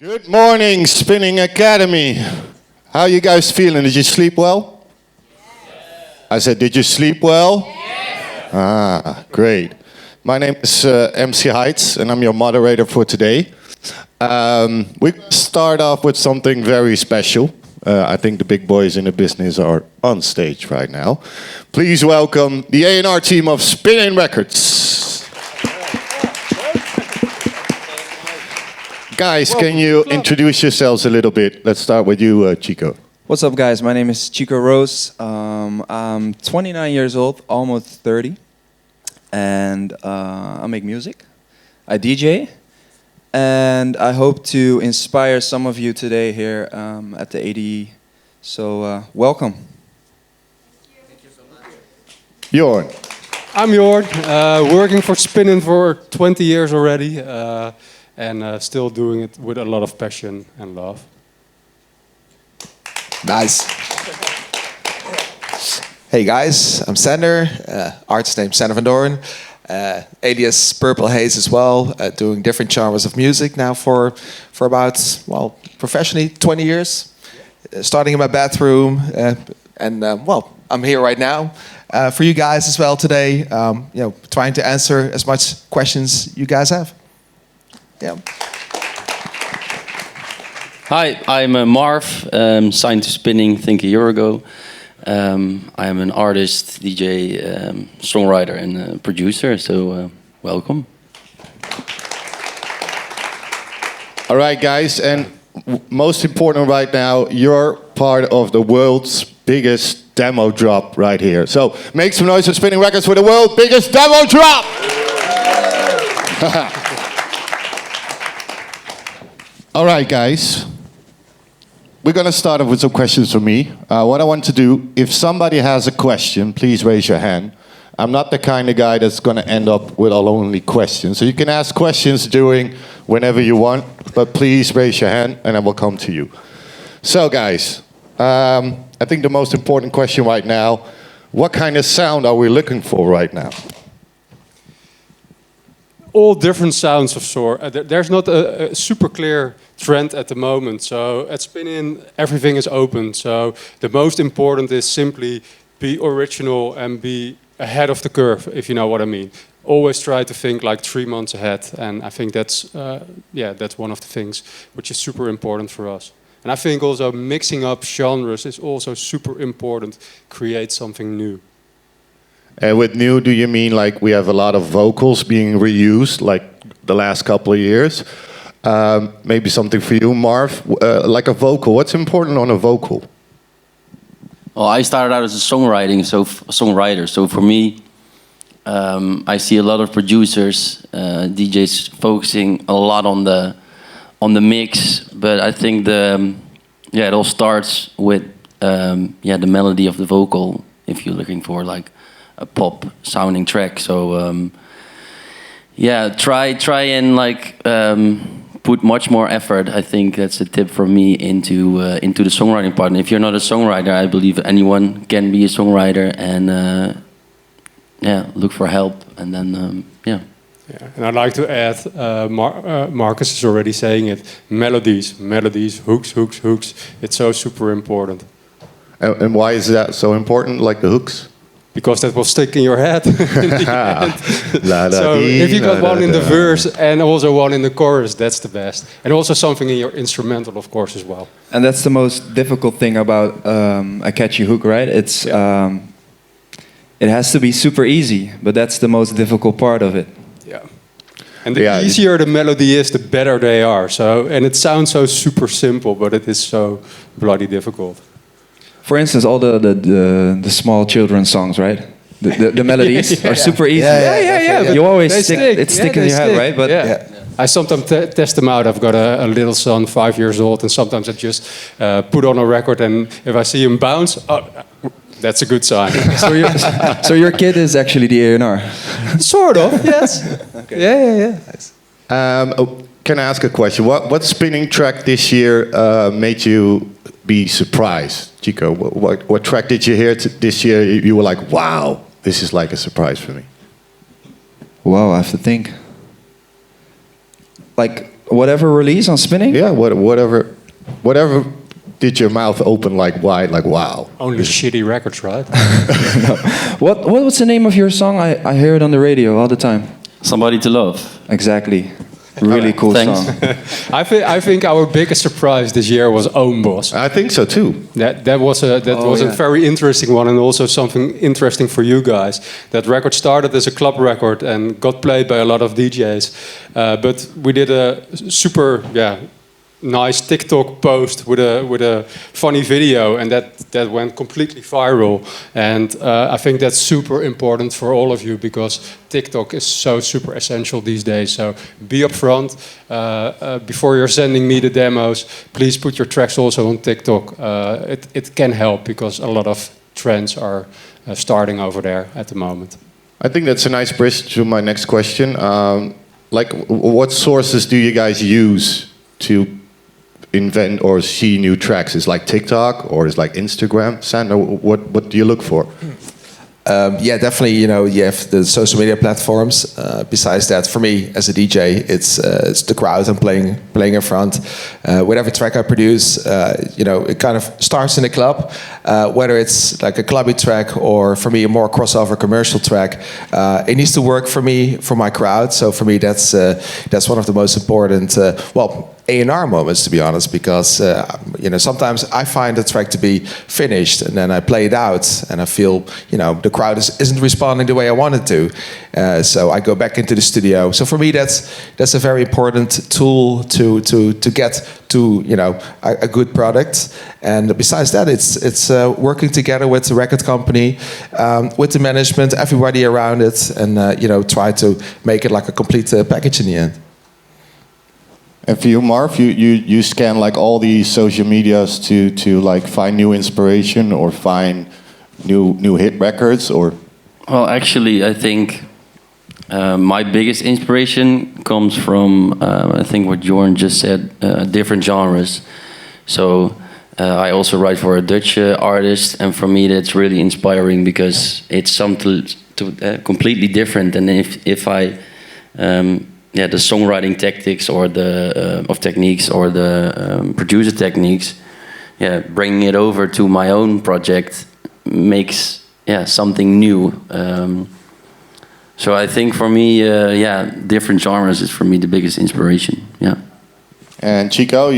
Good morning, Spinnin Academy. How you guys feeling? Did you sleep well? I said, did you sleep well? Ah, great. My name is MC Haits, and I'm your moderator for today. We start off with something very special. I think the big boys in the business are on stage right now. Please welcome the A&R team of Spinnin Records. Guys, can you introduce yourselves a little bit? Let's start with you, Chico. What's up, guys? My name is Chico Rose. I'm 29 years old, almost 30. And I make music. I DJ. And I hope to inspire some of you today here at the ADE. So, welcome. Thank you so much. Jorn. I'm Jorn, working for Spinnin for 20 years already. And still doing it with a lot of passion and love. Nice. Hey guys, I'm Sander, artist name Sander van Doorn, alias Purple Haze as well, doing different genres of music now for about, well, professionally 20 years, starting in my bathroom, and well, I'm here right now for you guys as well today, trying to answer as much questions you guys have. Yeah. Hi, I'm MARF, signed to Spinnin, I think a year ago. I am an artist, DJ, songwriter and producer, so welcome. All right, guys, and most important right now, you're part of the world's biggest demo drop right here. So make some noise for Spinnin Records for the world's biggest demo drop! All right, guys. We're going to start off with some questions for me. What I want to do, if somebody has a question, please raise your hand. I'm not the kind of guy that's going to end up with all only questions. So you can ask questions during whenever you want, but please raise your hand and I will come to you. So, guys, I think the most important question right now, what kind of sound are we looking for right now? All different sounds of sort. There's not a super clear trend at the moment. So at Spinnin, everything is open. So the most important is simply be original and be ahead of the curve, if you know what I mean. Always try to think like 3 months ahead. And I think that's one of the things which is super important for us. And I think also mixing up genres is also super important. Create something new. And with new, do you mean like we have a lot of vocals being reused, like the last couple of years? Maybe something for you, Marv, like a vocal. What's important on a vocal? Well, I started out as a songwriter, so for me, I see a lot of producers, DJs focusing a lot on the mix, but I think it all starts with the melody of the vocal. If you're looking for like a pop sounding track, so try and like put much more effort. I think that's a tip from me into the songwriting part. And if you're not a songwriter, I believe anyone can be a songwriter, and look for help, and then Yeah, and I'd like to add, Marcus is already saying it, melodies, hooks. It's so super important. And why is that so important, like the hooks? Because that will stick in your head. In the end. So if you got one in the verse and also one in the chorus, that's the best. And also something in your instrumental, of course, as well. And that's the most difficult thing about a catchy hook, right? It's it has to be super easy, but that's the most difficult part of it. Yeah. And the easier the melody is, the better they are. So, and it sounds so super simple, but it is so bloody difficult. For instance, all the small children's songs, right? The melodies are super easy. Yeah. You always stick in your head, right? But I sometimes test them out. I've got a little son, 5 years old, and sometimes I just put on a record, and if I see him bounce, that's a good sign. So your kid is actually the A&R? Sort of, yes. Okay. Yeah. Nice. Can I ask a question? What spinning track this year made you be surprised? Chico, what track did you hear this year you were like, wow, this is like a surprise for me? Wow, I have to think. Like Whatever release on Spinning? Yeah, whatever. Did your mouth open like wide, like wow? Only shitty records, right? What was the name of your song? I hear it on the radio all the time. Somebody to love. Exactly. Really cool Thanks. song. I think our biggest surprise this year was Own Boss. I think so too. That was a very interesting one, and also something interesting for you guys. That record started as a club record and got played by a lot of DJs, but we did a super nice TikTok post with a funny video, and that went completely viral. And I think that's super important for all of you, because TikTok is so super essential these days. So be upfront before you're sending me the demos. Please put your tracks also on TikTok. It can help, because a lot of trends are starting over there at the moment. I think that's a nice bridge to my next question. What sources do you guys use to invent or see new tracks? Is like TikTok or is like Instagram? Sander, what do you look for? Definitely. You have the social media platforms. Besides that, for me as a DJ, it's the crowd I'm playing in front. Whatever track I produce, it kind of starts in a club. Whether it's like a clubby track or for me a more crossover commercial track, it needs to work for me, for my crowd. So for me, that's one of the most important. A&R moments, to be honest, because sometimes I find a track to be finished and then I play it out and I feel the crowd isn't responding the way I want it to, so I go back into the studio. So for me, that's a very important tool to get to a good product. And besides that, it's working together with the record company, with the management, everybody around it, and try to make it like a complete package in the end. And for you, MARF, you scan like all the social medias to like find new inspiration or find new hit records, or? Well, actually, I think my biggest inspiration comes from I think what Jorn just said, different genres. So I also write for a Dutch artist, and for me that's really inspiring, because it's something completely different than if I the songwriting tactics or the techniques or the producer techniques, bringing it over to my own project makes something new. So I think for me, different genres is for me the biggest inspiration. Yeah. And Chico,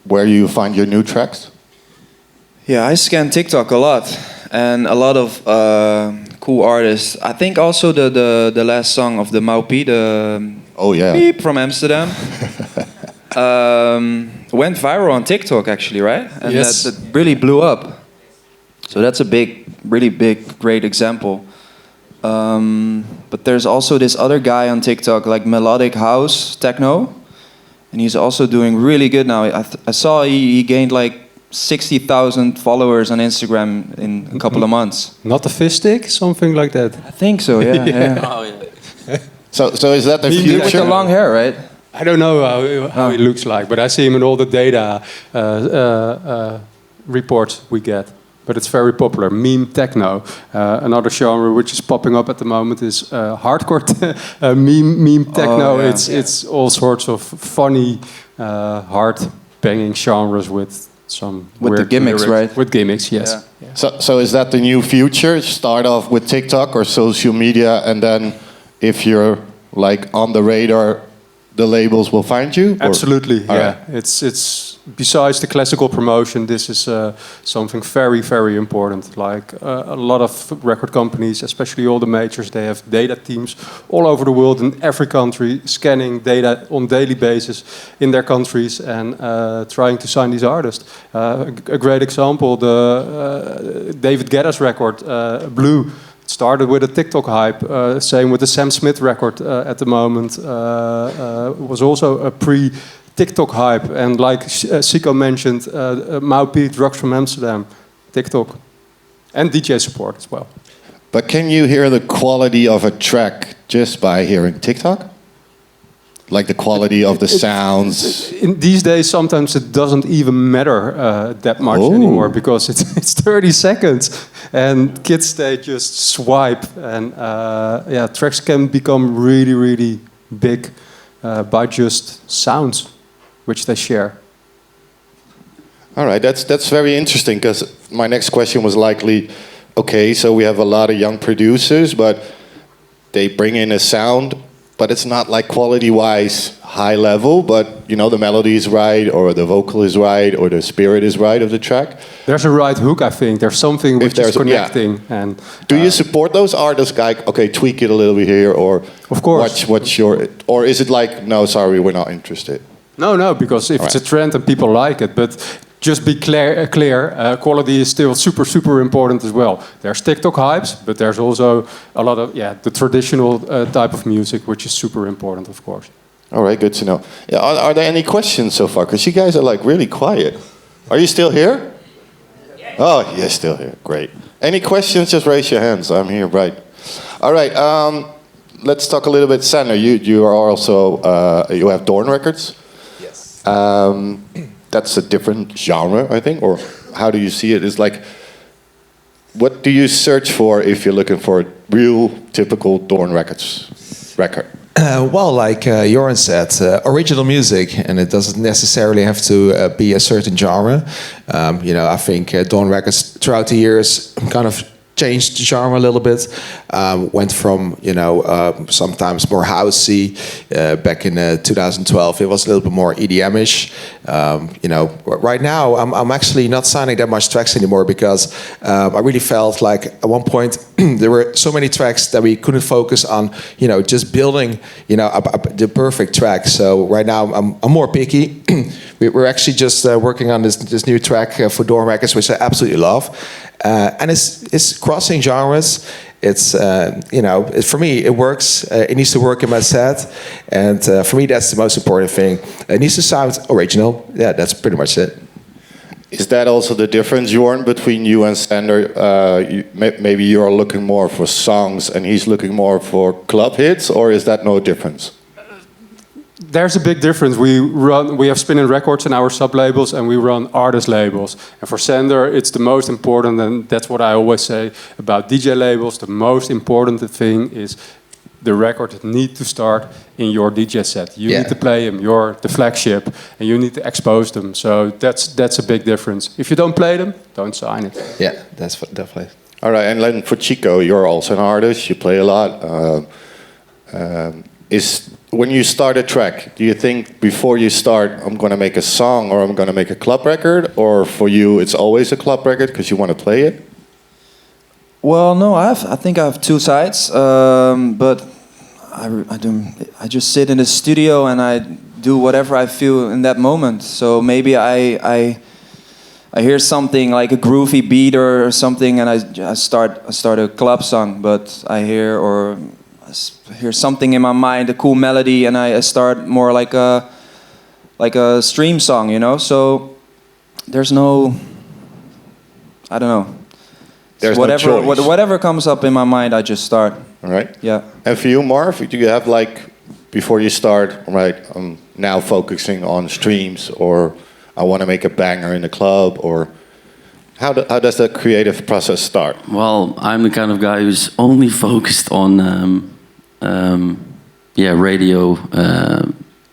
where you find your new tracks? Yeah, I scan TikTok a lot, and a lot of cool artists. I think also the last song of the Maupi, Beep from Amsterdam, went viral on TikTok actually, right? And yes. that really blew up. So that's a really big, great example. But there's also this other guy on TikTok, like melodic house techno, and he's also doing really good now. I saw he gained like 60,000 followers on Instagram in a couple of months. Not a fish stick, something like that. I think so, yeah. Oh yeah. So is that the With the future? long hair, right? I don't know how he looks like, but I see him in all the data reports we get. But it's very popular. Meme techno. Another genre which is popping up at the moment is hardcore meme techno. It's all sorts of funny, hard banging genres with some with the gimmicks, lyrics. right? With gimmicks, yes. Yeah. So is that the new future? Start off with TikTok or social media, and then if you're like on the radar, the labels will find you? Or? Absolutely, All yeah. right. It's besides the classical promotion, this is something very, very important. Like a lot of record companies, especially all the majors, they have data teams all over the world in every country, scanning data on daily basis in their countries and trying to sign these artists. A great example, the David Guetta's record, Blue. It started with a TikTok hype. Same with the Sam Smith record at the moment. Was also a pre-TikTok hype. And like Chico mentioned, Maupi, Drugs from Amsterdam, TikTok. And DJ support as well. But can you hear the quality of a track just by hearing TikTok? Like the quality of the sounds? In these days, sometimes it doesn't even matter that much anymore, because it's 30 seconds. And kids, they just swipe. And tracks can become really, really big by just sounds which they share. All right, that's very interesting, because my next question was likely, okay, so we have a lot of young producers, but they bring in a sound, but it's not like quality-wise high level, but you know the melody is right, or the vocal is right, or the spirit is right of the track. There's a right hook, I think. There's something which is connecting. Yeah. And do you support those artists, like, okay, tweak it a little bit here, or of course, what's your, or is it like, no, sorry, we're not interested? No, because if it's a trend and people like it, but just be clear, quality is still super important as well. There's TikTok hypes, but there's also a lot of the traditional type of music, which is super important, of course. All right, good to know. Yeah, are there any questions so far? Because you guys are like really quiet. Are you still here? Yes. Oh, you're still here. Great. Any questions? Just raise your hands. I'm here, right. All right. Let's talk a little bit, Sander. You are also you have Doorn Records. Yes. That's a different genre, I think, or how do you see it? It's like, what do you search for if you're looking for a real typical Doorn Records record? Well, like Jorn said, original music, and it doesn't necessarily have to be a certain genre. I think Doorn Records throughout the years kind of changed the genre a little bit. Went from sometimes more housey. Back in 2012, it was a little bit more EDM-ish. Right now I'm actually not signing that much tracks anymore, because I really felt like at one point there were so many tracks that we couldn't focus on just building the perfect track. So right now I'm more picky. We're actually just working on this new track for Doorn Records, which I absolutely love. And it's crossing genres. It's for me it works. It needs to work in my set, and for me that's the most important thing. It needs to sound original. Yeah, that's pretty much it. Is that also the difference, Jorn, between you and Sander? Maybe you're looking more for songs and he's looking more for club hits, or is that no difference? There's a big difference. We have Spinnin Records and our sub-labels, and we run artist labels. And for Sander, it's the most important, and that's what I always say about DJ labels. The most important thing is the record needs to start in your DJ set. You need to play them. You're the flagship, and you need to expose them. So that's a big difference. If you don't play them, don't sign it. Yeah, that's definitely. All right, and then for Chico, you're also an artist. You play a lot. When you start a track, do you think before you start, I'm going to make a song or I'm going to make a club record? Or for you, it's always a club record because you want to play it? Well, no, I think I have two sides, but I just sit in the studio and I do whatever I feel in that moment. So maybe I hear something like a groovy beat or something, and I start a club song. But I hear something in my mind, a cool melody, and I start more like a stream song, So there's no, I don't know. There's whatever, no choice. Whatever comes up in my mind, I just start. All right. Yeah. And for you, Marv, do you have like, before you start, right, I'm now focusing on streams, or I want to make a banger in the club, or how does the creative process start? Well, I'm the kind of guy who's only focused on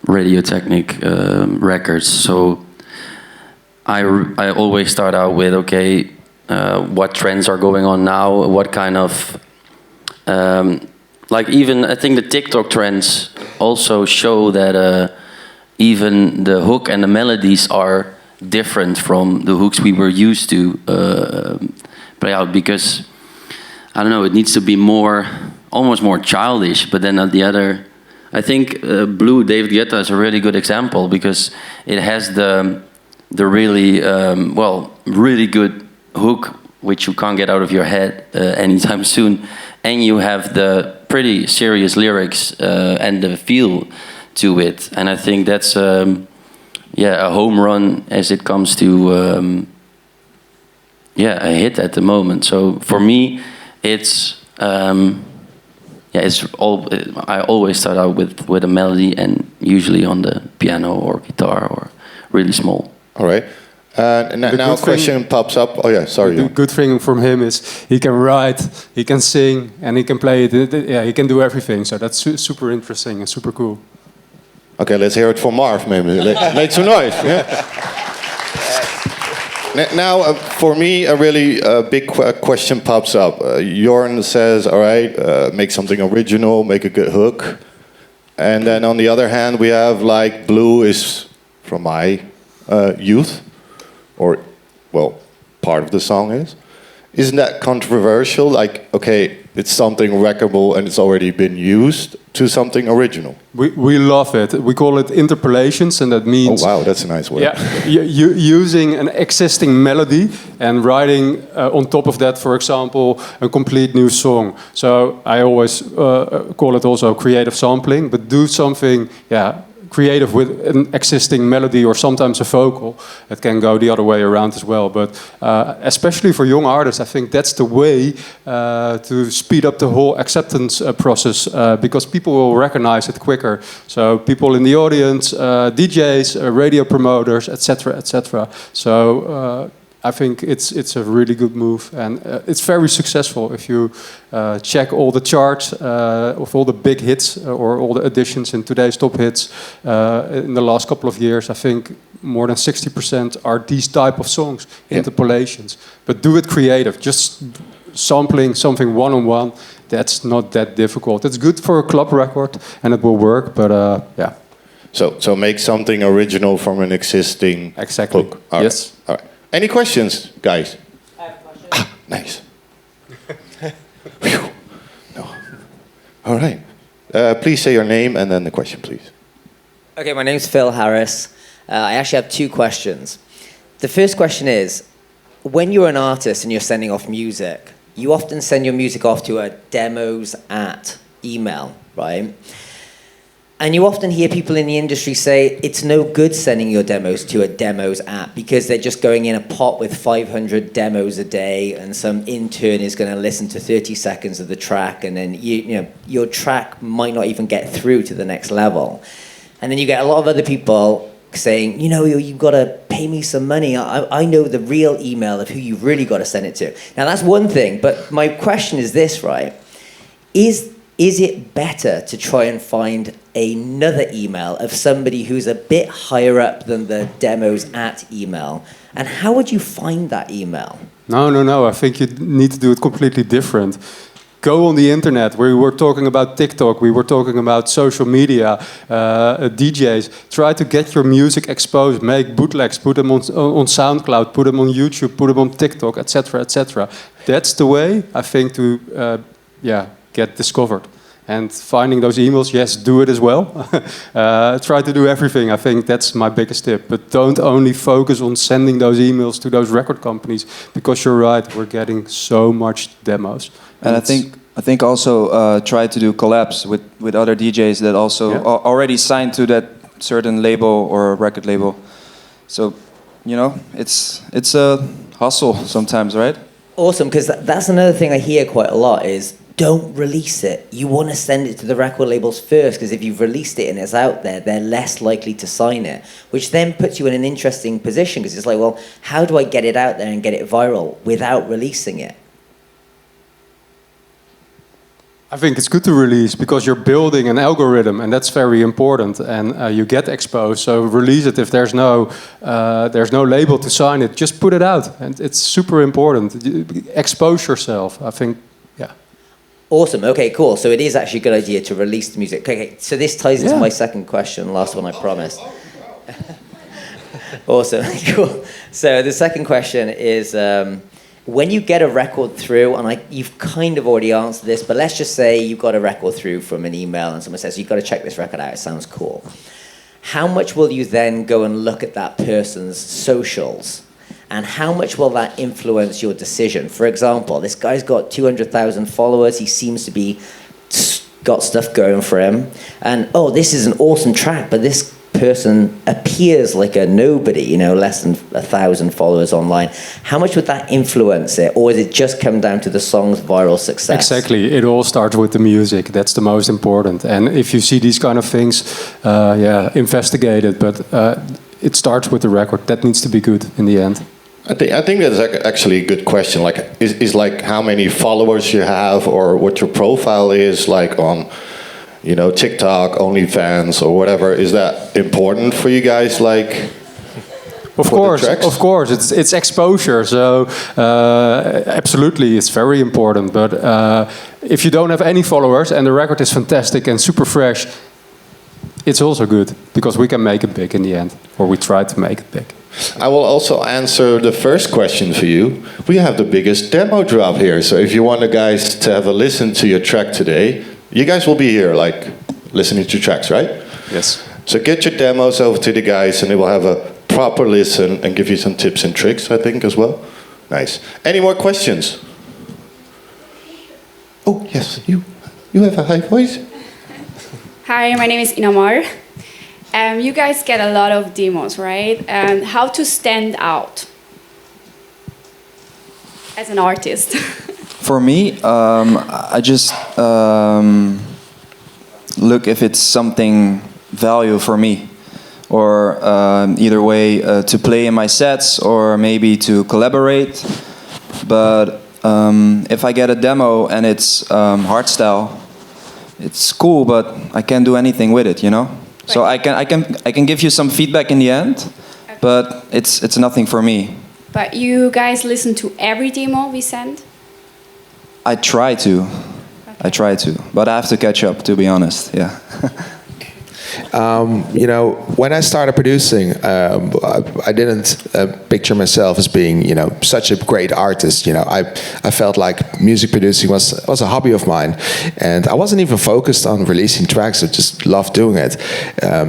radio technique records. So I always start out with, okay, what trends are going on now, what kind of even I think the TikTok trends also show that even the hook and the melodies are different from the hooks we were used to play out, because I don't know, it needs to be almost more childish. But then at the other, I think Blue, David Guetta is a really good example, because it has the really really good hook which you can't get out of your head anytime soon, and you have the pretty serious lyrics and the feel to it. And I think that's a home run as it comes to a hit at the moment. So for me, it's I always start out with a melody, and usually on the piano or guitar or really small. All right. And now a question pops up. Oh yeah, sorry. The good thing from him is he can write, he can sing, and he can play it. Yeah, he can do everything. So that's super interesting and super cool. Okay, let's hear it for MARF, maybe. Make some noise. Yeah. Now, for me, a really big question pops up. Jorn says, all right, make something original, make a good hook. And then on the other hand, we have like Blue is from my youth, or, well, part of the song is. Isn't that controversial? Like, okay, it's something reckable and it's already been used to something original. We love it. We call it interpolations, and that means... Oh, wow, that's a nice word. Yeah, using an existing melody and writing on top of that, for example, a complete new song. So I always call it also creative sampling, but do something, creative with an existing melody or sometimes a vocal. It can go the other way around as well. But especially for young artists, I think that's the way to speed up the whole acceptance process because people will recognize it quicker. So people in the audience, DJs, radio promoters, etc., etc. So I think it's a really good move, and it's very successful. If you check all the charts of all the big hits or all the additions in today's top hits in the last couple of years, I think more than 60% are these type of songs, interpolations. But do it creative, just sampling something one-on-one. That's not that difficult. It's good for a club record, and it will work. But yeah. So make something original from an existing hook. All right. Yes. All right. Any questions, guys? I have a question. Nice. Phew. No. All right. Please say your name and then the question, please. Okay, my name's Phil Harris. I actually have two questions. The first question is, when you're an artist and you're sending off music, you often send your music off to a demos@ email, right? And you often hear people in the industry say it's no good sending your demos to a demos app because they're just going in a pot with 500 demos a day, and some intern is going to listen to 30 seconds of the track, and then you know your track might not even get through to the next level. And then you get a lot of other people saying, you know, you've got to pay me some money. I know the real email of who you've really got to send it to. Now that's one thing, but my question is this, right? Is it better to try and find another email of somebody who's a bit higher up than the demos@ email? And how would you find that email? No. I think you need to do it completely different. Go on the internet. We were talking about TikTok. We were talking about social media, DJs. Try to get your music exposed. Make bootlegs. Put them on SoundCloud. Put them on YouTube. Put them on TikTok, etc., etc. That's the way, I think, to get discovered. And finding those emails, yes, do it as well. Try to do everything. I think that's my biggest tip. But don't only focus on sending those emails to those record companies, because you're right, we're getting so much demos. And I think also try to do collabs with other DJs that also are already signed to that certain label or record label. So, you know, it's a hustle sometimes, right? Awesome, because that's another thing I hear quite a lot is, don't release it. You want to send it to the record labels first, because if you've released it and it's out there, they're less likely to sign it, which then puts you in an interesting position, because it's like, well, how do I get it out there and get it viral without releasing it? I think it's good to release because you're building an algorithm, and that's very important. And you get exposed, so release it. If there's no label to sign it, just put it out, and it's super important. Expose yourself. I think, yeah. Awesome. Okay, cool. So it is actually a good idea to release the music. Okay, so this ties into my second question, last one I promised. Awesome. Cool. So the second question is, when you get a record through, and you've kind of already answered this, but let's just say you got a record through from an email and someone says, you've got to check this record out, it sounds cool. How much will you then go and look at that person's socials? And how much will that influence your decision? For example, this guy's got 200,000 followers. He seems to be got stuff going for him. And, oh, this is an awesome track, but this person appears like a nobody, you know, less than 1,000 followers online. How much would that influence it? Or does it just come down to the song's viral success? Exactly. It all starts with the music. That's the most important. And if you see these kind of things, investigate it. But it starts with the record. That needs to be good in the end. I think that's actually a good question. Like, is like how many followers you have or what your profile is like on you know, TikTok, OnlyFans, or whatever. Is that important for you guys? Like, Of course, it's exposure. So absolutely, it's very important. But if you don't have any followers and the record is fantastic and super fresh, it's also good because we can make it big in the end, or we try to make it big. I will also answer the first question for you. We have the biggest demo drop here, so if you want the guys to have a listen to your track today, you guys will be here, like, listening to tracks, right? Yes. So get your demos over to the guys, and they will have a proper listen and give you some tips and tricks, I think, as well. Nice. Any more questions? Oh, yes, you have a high voice. Hi, my name is Inamar. You guys get a lot of demos, right? How to stand out as an artist? For me, I just look if it's something value for me, or either way to play in my sets, or maybe to collaborate. But if I get a demo and it's hardstyle, it's cool, but I can't do anything with it, you know. So I can give you some feedback in the end, Okay. but it's nothing for me. But you guys listen to every demo we send? I try to, but I have to catch up, to be honest. Yeah. You know, when I started producing, I didn't picture myself as being, you know, such a great artist. You know, I felt like music producing was a hobby of mine, and I wasn't even focused on releasing tracks. I just loved doing it.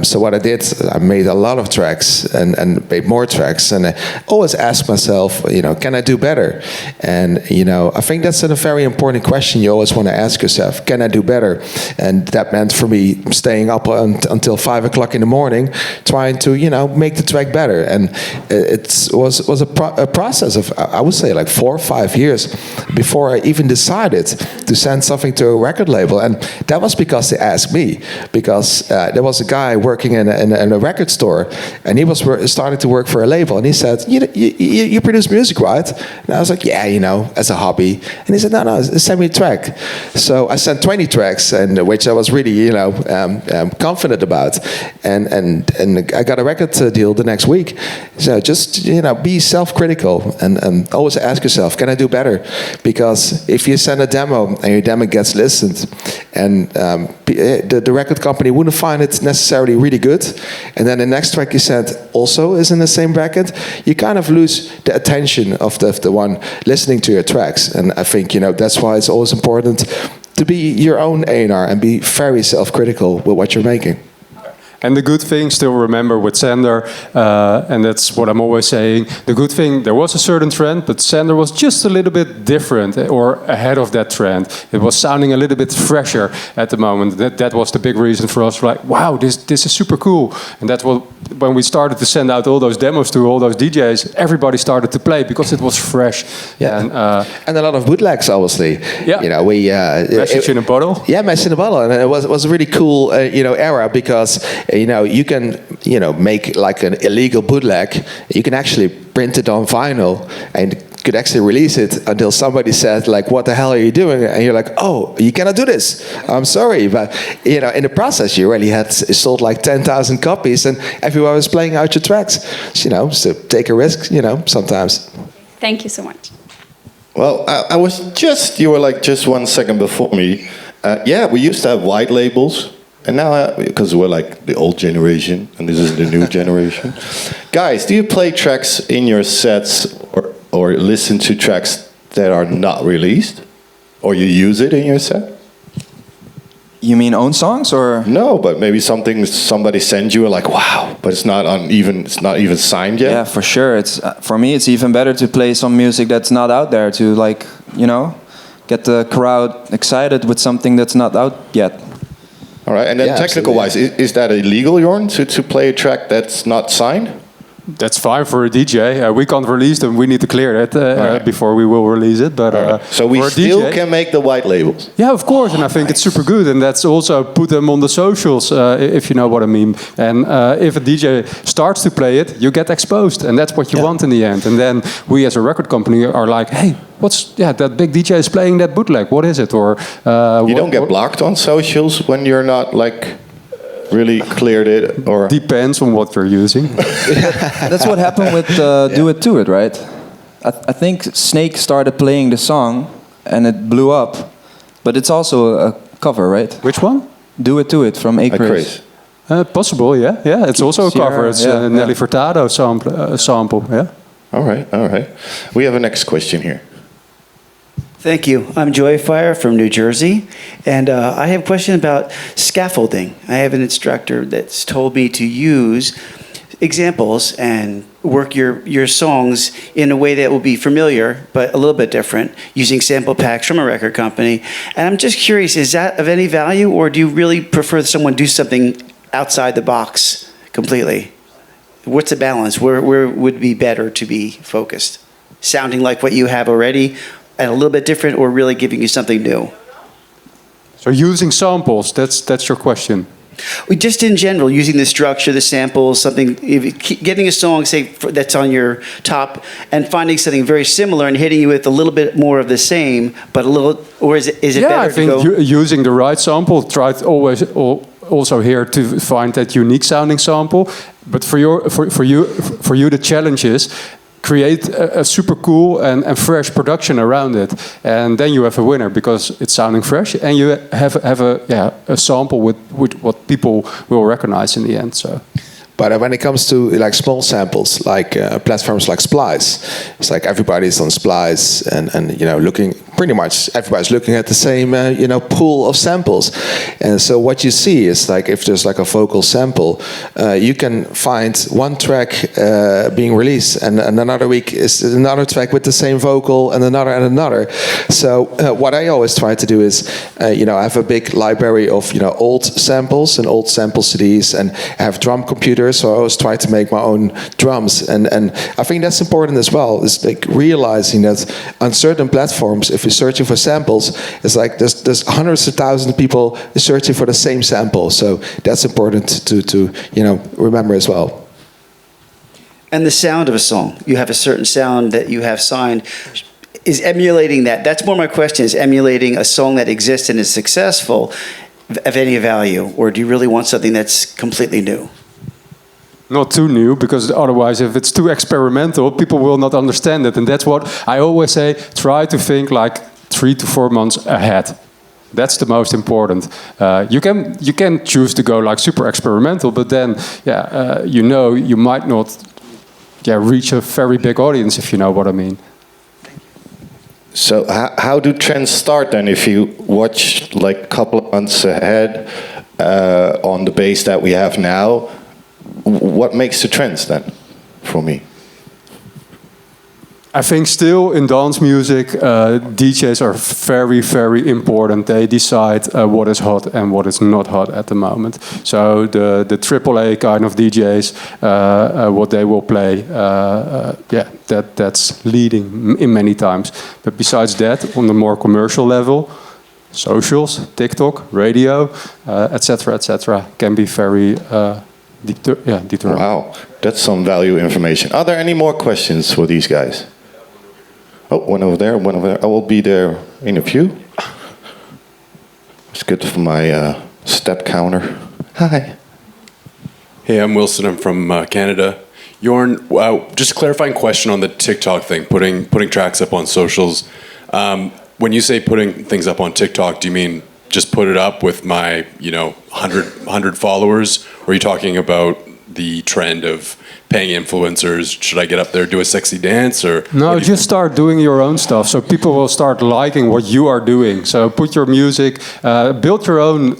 So what I did, I made a lot of tracks and made more tracks, and I always asked myself, you know, can I do better? And you know, I think that's a very important question you always want to ask yourself. Can I do better? And that meant for me staying up until 5 o'clock in the morning, trying to, you know, make the track better. And it was a process of, I would say, like 4 or 5 years before I even decided to send something to a record label. And that was because they asked me, because there was a guy working in a record store, and he was starting to work for a label, and he said, you produce music, right? And I was like, yeah, you know, as a hobby. And he said, no, send me a track. So I sent 20 tracks, and which I was really, you know, confident about, and I got a record deal the next week. So just, you know, be self-critical and always ask yourself, can I do better? Because if you send a demo and your demo gets listened, and the record company wouldn't find it necessarily really good, and then the next track you sent also is in the same bracket, you kind of lose the attention of the one listening to your tracks. And I think, you know, that's why it's always important to be your own A&R and be very self-critical with what you're making. And the good thing, still remember with Sander, and that's what I'm always saying, the good thing, there was a certain trend, but Sander was just a little bit different or ahead of that trend. It was sounding a little bit fresher at the moment. That was the big reason for us, like, wow, this is super cool. And that's what, when we started to send out all those demos to all those DJs, everybody started to play because it was fresh. Yeah, and a lot of bootlegs, obviously. Yeah, you know, we Message in a Bottle. Yeah, Message in a Bottle, and it was a really cool, you know, era, because you know, you can, you know, make like an illegal bootleg. You can actually print it on vinyl and could actually release it until somebody said, like, what the hell are you doing? And you're like, oh, you cannot do this. I'm sorry. But, you know, in the process, you already had sold like 10,000 copies, and everyone was playing out your tracks. You know, so take a risk, you know, sometimes. Thank you so much. Well, I was just, you were like just 1 second before me. Yeah, we used to have white labels. And now, because we're like the old generation, and this is the new generation. Guys, do you play tracks in your sets, or listen to tracks that are not released? Or you use it in your set? You mean own songs, or? No, but maybe somebody sends you, like, wow, but it's not even signed yet. Yeah, for sure. It's for me, it's even better to play some music that's not out there, to, like, you know, get the crowd excited with something that's not out yet. All right, and then Yeah, technical-wise, is that illegal, Jorn, to play a track that's not signed? that's fine for a DJ. We can't release them. We need to clear it before we will release it. But so we for a still DJ, can make the white labels. yeah, of course, and I think it's super good. And that's also put them on the socials, if you know what I mean. And if a DJ starts to play it, you get exposed, and that's what you want in the end. And then we, as a record company, are like, hey, that big DJ is playing that bootleg. What is it? Or you don't get blocked on socials when you're not like really cleared it, or depends on what you're using. That's what happened with Do It To It, right? I think Snake started playing the song and it blew up, but it's also a cover, right? Which one? Do It To It from Acres. Possible, yeah. It's also a cover. It's a Nelly Furtado sample, yeah. All right. We have a next question here. Thank you. I'm Joyfire from New Jersey, and I have a question about scaffolding. I have an instructor that's told me to use examples and work your songs in a way that will be familiar, but a little bit different, using sample packs from a record company. And I'm just curious, is that of any value, or do you really prefer that someone do something outside the box completely? What's the balance? Where would it be better to be focused? Sounding like what you have already, and a little bit different, or really giving you something new? So using samples, that's your question. Just in general, using the structure, the samples, something, getting a song, say, that's on your top, and finding something very similar and hitting you with a little bit more of the same, but a little, or is it better I think to go? Using the right sample, try to always also here to find that unique sounding sample. But for you, the challenge is create a super cool and fresh production around it, and then you have a winner because it's sounding fresh, and you have a sample with what people will recognize in the end. So. But when it comes to like small samples, like platforms like Splice, it's like everybody's on Splice, and looking pretty much everybody's looking at the same pool of samples, and so what you see is like if there's like a vocal sample, you can find one track being released, and another week is another track with the same vocal, and another. So what I always try to do is, I have a big library of old samples and old sample CDs, and I have drum computers. So I always try to make my own drums, and I think that's important as well. Is like realizing that on certain platforms, if you're searching for samples, it's like there's hundreds of thousands of people searching for the same sample. So that's important to remember as well. And the sound of a song, you have a certain sound that you have signed. Is emulating that? That's more my question. Is emulating a song that exists and is successful of any value, or do you really want something that's completely new? Not too new, because otherwise if it's too experimental, people will not understand it. And that's what I always say, try to think like 3 to 4 months ahead. That's the most important. You can choose to go like super experimental, but then you might not reach a very big audience, if you know what I mean. So how do trends start then? If you watch like a couple of months ahead on the base that we have now, what makes the trends then for me? I think still in dance music, DJs are very, very important. They decide what is hot and what is not hot at the moment. So the AAA kind of DJs, what they will play, that's leading in many times. But besides that, on the more commercial level, socials, TikTok, radio, etc., can be very determined. Wow, that's some value information. Are there any more questions for these guys? Oh, one over there. I will be there in a few. It's good for my step counter. Hi. Hey, I'm Wilson. I'm from Canada. Jorn, just a clarifying question on the TikTok thing, putting tracks up on socials. When you say putting things up on TikTok, do you mean just put it up with my 100 followers? Or are you talking about the trend of paying influencers? Should I get up there, do a sexy dance, or no? Just start doing your own stuff, so people will start liking what you are doing. So put your music, build your own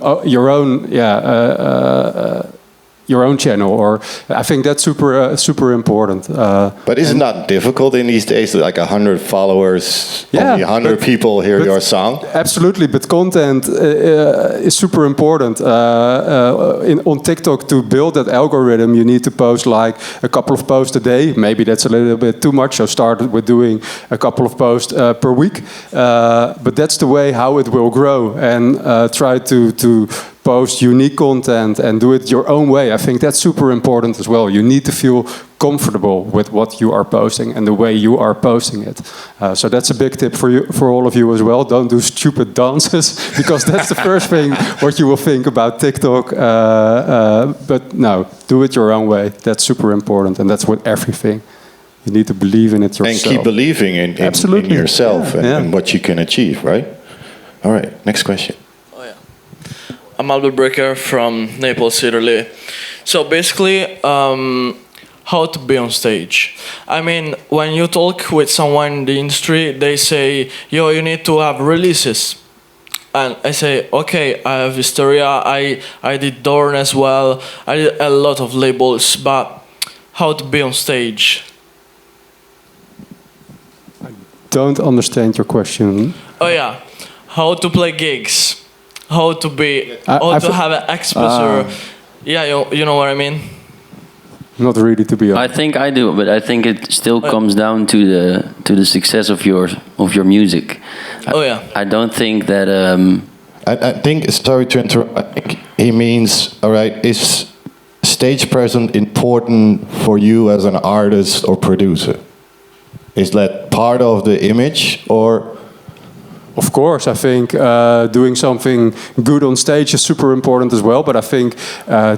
your own channel, or I think that's super important. But isn't that difficult in these days? Like 100 followers, Yeah, only 100 people hear your song. Absolutely, but content is super important. On TikTok, to build that algorithm, you need to post like a couple of posts a day. Maybe that's a little bit too much. So start with doing a couple of posts per week. But that's the way how it will grow. And try to post unique content and do it your own way. I think that's super important as well. You need to feel comfortable with what you are posting and the way you are posting it. So that's a big tip for you, for all of you as well. Don't do stupid dances because that's the first thing what you will think about TikTok. But no, do it your own way. That's super important, and that's with everything. You need to believe in it yourself. And keep believing in yourself and what you can achieve, right? All right, next question. I'm Albert Brecker from Naples, Italy. So basically, how to be on stage. I mean, when you talk with someone in the industry, they say, yo, you need to have releases. And I say, okay, I have Hysteria, I did Doorn as well, I did a lot of labels, but how to be on stage? I don't understand your question. Oh yeah, how to play gigs. How to be, how to have an exposure. Yeah, you know what I mean? Not really, to be honest. I think I do, but I think it still comes down to the success of your music. I don't think that. I think, sorry to interrupt. I think he means, all right, is stage presence important for you as an artist or producer? Is that part of the image, or? Of course, I think doing something good on stage is super important as well. But I think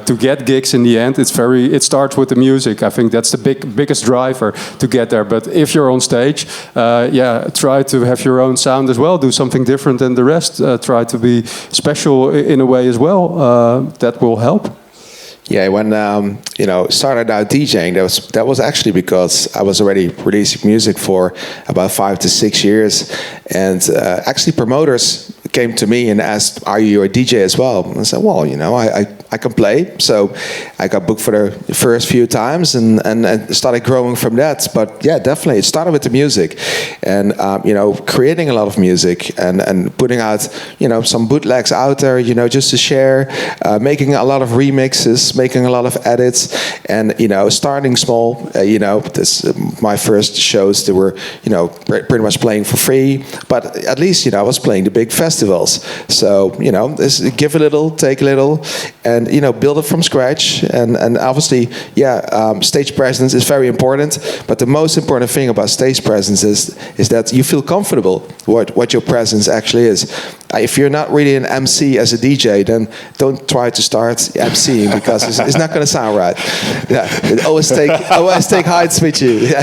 to get gigs in the end, it starts with the music. I think that's the biggest driver to get there. But if you're on stage, try to have your own sound as well. Do something different than the rest. Try to be special in a way as well. That will help. Yeah, when started out DJing, that was actually because I was already releasing music for about 5 to 6 years, and actually promoters came to me and asked, "Are you a DJ as well?" And I said, "Well, I can play." So I got booked for the first few times and started growing from that. But yeah, definitely, it started with the music, and creating a lot of music and putting out some bootlegs out there, just to share, making a lot of remixes, making a lot of edits, and starting small. My first shows, they were pretty much playing for free, but at least I was playing the big festivals. So give a little, take a little, and build it from scratch. And obviously, stage presence is very important. But the most important thing about stage presence is that you feel comfortable what your presence actually is. If you're not really an MC as a DJ, then don't try to start MCing because it's not going to sound right. Yeah, always take heights with you. Yeah.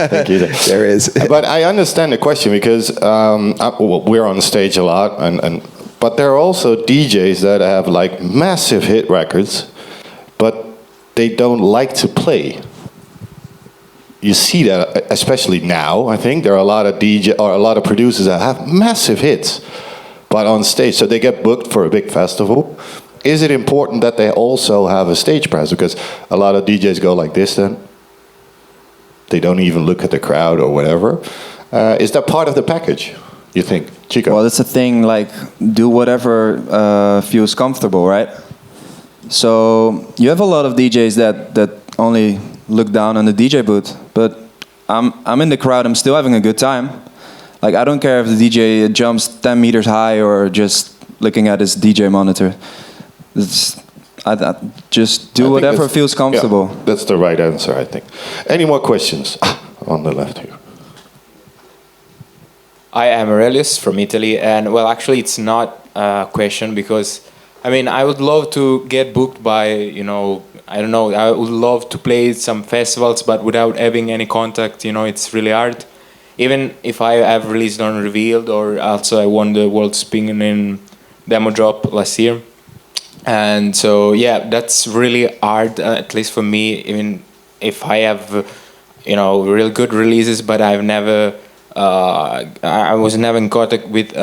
Thank you. There is. But I understand the question because we're on stage a lot, but there are also DJs that have like massive hit records, but they don't like to play. You see that, especially now. I think there are a lot of producers that have massive hits, but on stage, so they get booked for a big festival. Is it important that they also have a stage presence? Because a lot of DJs go like this then. They don't even look at the crowd or whatever. Is that part of the package, you think? Chico? Well, that's the thing, like, do whatever feels comfortable, right? So you have a lot of DJs that only look down on the DJ booth, but I'm in the crowd, I'm still having a good time. Like, I don't care if the DJ jumps 10 meters high or just looking at his DJ monitor. I just do whatever feels comfortable. Yeah, that's the right answer, I think. Any more questions? On the left here. I am Aurelius from Italy, and well, actually, it's not a question because, I mean, I would love to get booked by, I don't know, I would love to play some festivals, but without having any contact, it's really hard. Even if I have released on Revealed, or also I won the World Spinnin demo drop last year. And so, yeah, that's really hard, at least for me, even if I have, real good releases, but I've never, I was never in contact with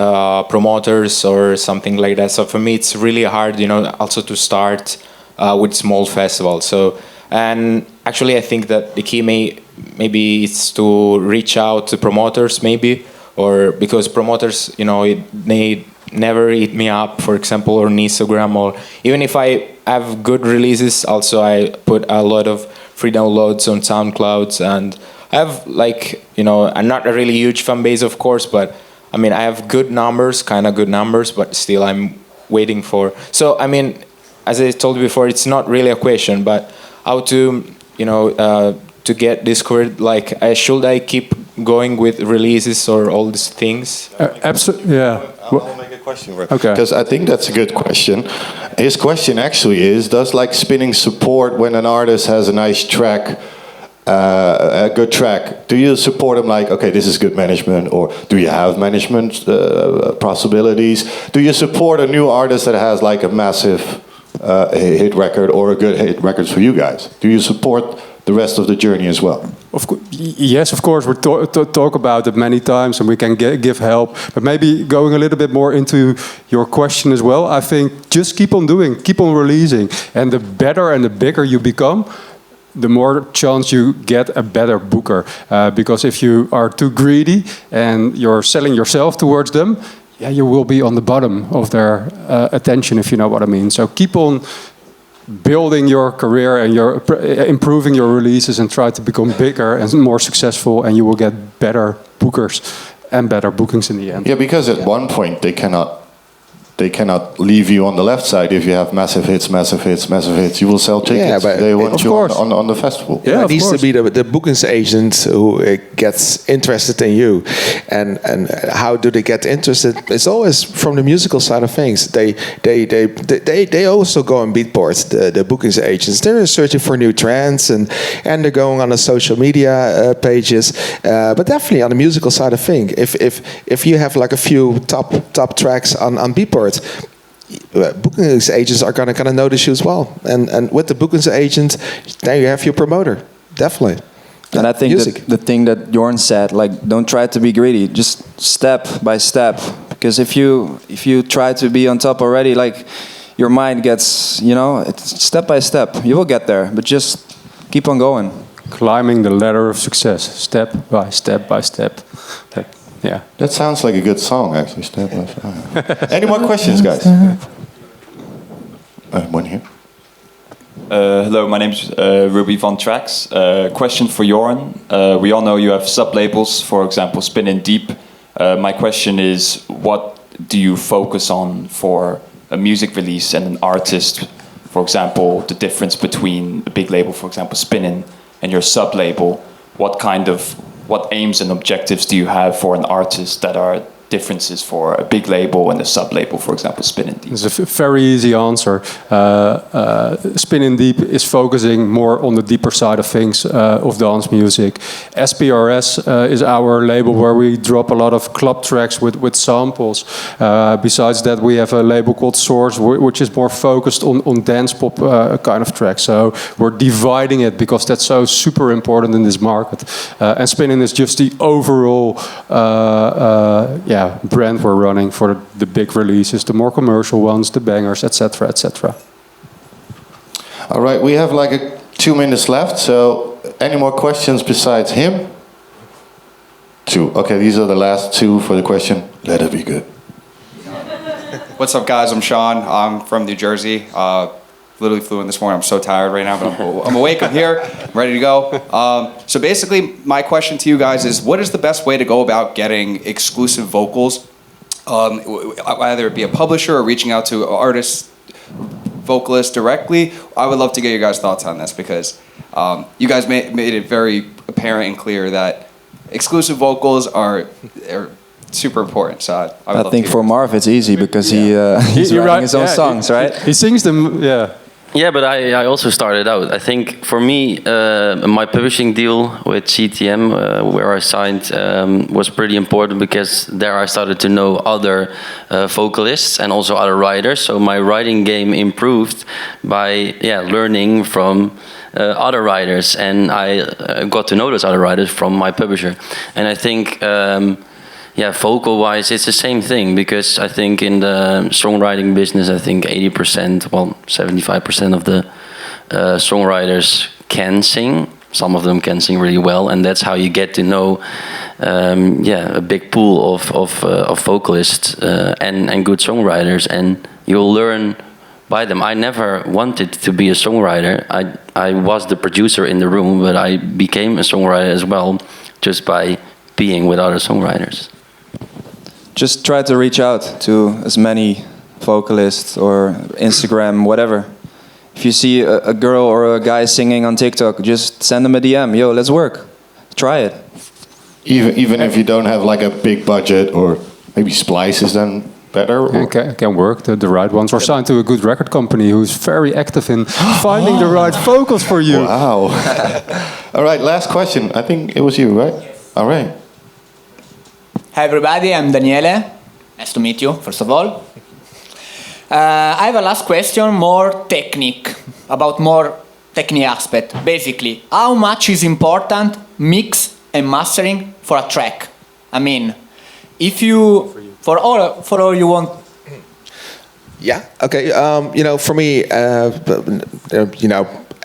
promoters or something like that. So for me, it's really hard, also to start with small festivals. So, and actually, I think that the key maybe is to reach out to promoters, maybe, or because promoters, they never hit me up, for example, on Instagram, or even if I have good releases, also I put a lot of free downloads on SoundCloud, and I have I'm not a really huge fan base, of course, but I mean I have good numbers, kind of good numbers, but still I'm waiting for. So I mean, as I told you before, it's not really a question, but how to to get discovered. Like, should I keep going with releases or all these things? Absolutely, yeah. I'll make a question. Okay. Because I think that's a good question. His question actually is, does Spinnin support when an artist has a nice track, a good track? Do you support them like, okay, this is good management, or do you have management possibilities? Do you support a new artist that has like a massive hit record or a good hit record for you guys? Do you support the rest of the journey as well? Yes, of course. We talk about it many times, and we can give help. But maybe going a little bit more into your question as well, I think just keep on doing, keep on releasing. And the better and the bigger you become, the more chance you get a better booker. Because if you are too greedy and you're selling yourself towards them, yeah, you will be on the bottom of their attention, if you know what I mean. So keep on building your career and improving your releases, and try to become bigger and more successful, and you will get better bookers and better bookings in the end. Yeah, because at one point they cannot leave you on the left side if you have massive hits. You will sell tickets. Yeah, but they want you course. on the festival. Yeah, it needs to be the bookings agent who gets interested in you. And how do they get interested? It's always from the musical side of things. They also go on Beatport, the bookings agents. They're searching for new trends, and they're going on the social media pages. But definitely on the musical side of things, if you have like a few top tracks on Beatport, bookings agents are gonna notice you as well, and with the bookings agent, then you have your promoter, definitely. And I think that the thing that Jorn said, like, don't try to be greedy, just step by step. Because if you try to be on top already, like, your mind gets, it's step by step. You will get there, but just keep on going. Climbing the ladder of success, step by step by step. Yeah. That sounds like a good song, actually. Step by step. Any more questions, guys? One here. Hello, my name is Ruby van Trax. Question for Jorn. We all know you have sub-labels, for example, Spinnin Deep. My question is, what do you focus on for a music release and an artist? For example, the difference between a big label, for example, Spinnin, and your sub-label. What aims and objectives do you have for an artist that are differences for a big label and a sub-label, for example, Spinnin Deep? It's a very easy answer. Spinnin Deep is focusing more on the deeper side of things, of dance music. SPRS is our label where we drop a lot of club tracks with samples. Besides that, we have a label called Source, which is more focused on dance pop kind of tracks. So we're dividing it because that's so super important in this market. And Spinnin is just the overall brand we're running for the big releases, the more commercial ones, the bangers, etc., etc. All right, we have like 2 minutes left. So, any more questions besides him? 2. Okay, these are the last 2 for the question. Let it be good. What's up, guys? I'm Sean. I'm from New Jersey. Literally flew in this morning. I'm so tired right now, but I'm awake. I'm here. I'm ready to go. So basically, my question to you guys is, what is the best way to go about getting exclusive vocals? Either it be a publisher or reaching out to artists, vocalists directly. I would love to get your guys' thoughts on this, because you guys made it very apparent and clear that exclusive vocals are super important. So I think for Marv it's easy because he's writing his own songs, right? He sings them, yeah. Yeah, but I also started out. I think for me, my publishing deal with CTM, where I signed, was pretty important, because there I started to know other vocalists and also other writers. So my writing game improved by learning from other writers, and I got to know those other writers from my publisher. And I think yeah, vocal-wise, it's the same thing, because I think in the songwriting business, I think 80%, well, 75% of the songwriters can sing. Some of them can sing really well, and that's how you get to know, a big pool of vocalists and good songwriters, and you'll learn by them. I never wanted to be a songwriter. I was the producer in the room, but I became a songwriter as well, just by being with other songwriters. Just try to reach out to as many vocalists or Instagram, whatever. If you see a girl or a guy singing on TikTok, just send them a DM. Yo, let's work. Try it. Even if you don't have like a big budget, or maybe Splice is then better? Or? Can work, the right ones. Or sign to a good record company who's very active in finding the right vocals for you. Wow. All right, last question. I think it was you, right? Yes. All right. Hi everybody, I'm Daniele. Nice to meet you, first of all. I have a last question, more technique, about more technique aspect. Basically, how much is important mix and mastering for a track? I mean, if you, for all you want. Yeah. Okay. For me,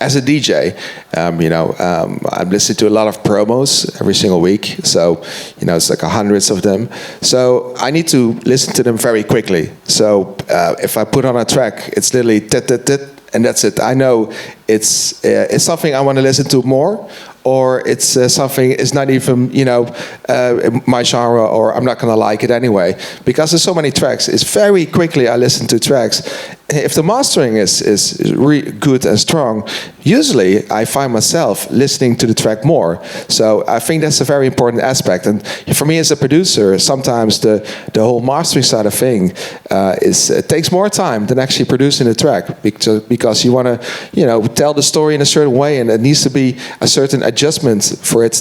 as a DJ, I'm listening to a lot of promos every single week. So, it's like hundreds of them. So I need to listen to them very quickly. So if I put on a track, it's literally tit, tit, tit, and that's it. I know it's something I want to listen to more, or it's something it's not even my genre, or I'm not gonna like it anyway, because there's so many tracks. It's very quickly I listen to tracks. If the mastering is really good and strong, usually I find myself listening to the track more. So I think that's a very important aspect. And for me as a producer, sometimes the whole mastering side of thing it takes more time than actually producing the track, because you want to tell the story in a certain way, and it needs to be a certain adjustment for it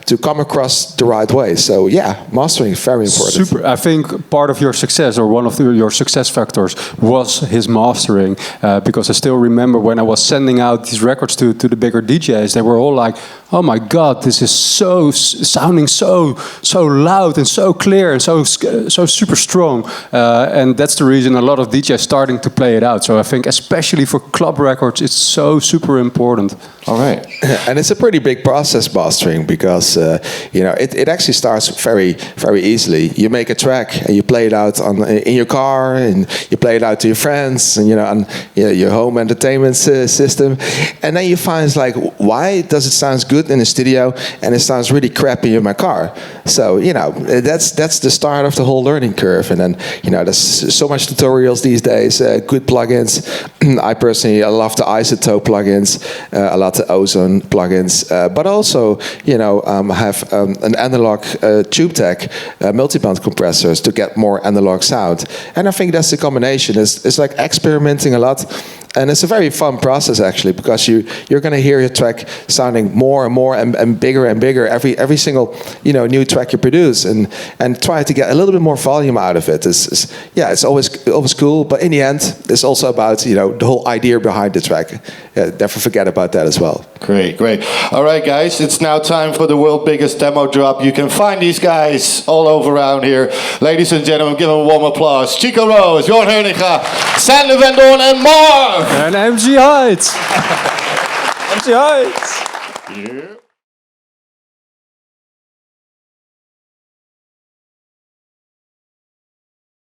to come across the right way. So yeah, mastering is very important. Super. I think part of your success, or one of your success factors, was his mastering, because I still remember when I was sending out these records to the bigger DJs, they were all like, oh my god, this is sounding so loud and so clear and so super strong, and that's the reason a lot of DJs starting to play it out. So I think especially for club records, it's so super important. All right. And it's a pretty big process, mastering, because it actually starts very, very easily. You make a track and you play it out in your car, and you play it out to your friends, and on your home entertainment system, and then you find it's like, why does it sound good in the studio and it sounds really crappy in my car? So that's the start of the whole learning curve. And then there's so much tutorials these days, good plugins. I personally love the Isotope plugins, I love the Ozone plugins, but also have an analog tube tech multiband compressors to get more analog sound. And I think that's the combination. It's like experimenting a lot. And it's a very fun process, actually, because you're going to hear your track sounding more and more and bigger every single new track you produce, and try to get a little bit more volume out of it. It's always cool, but in the end, it's also about the whole idea behind the track. Never forget about that as well. Great. All right, guys, it's now time for the world's biggest demo drop. You can find these guys all over around here. Ladies and gentlemen, give them a warm applause. Chico Rose, Jorn Heringa, Sander van Doorn, and MARF. And MC Haits. MC Haits. Yeah.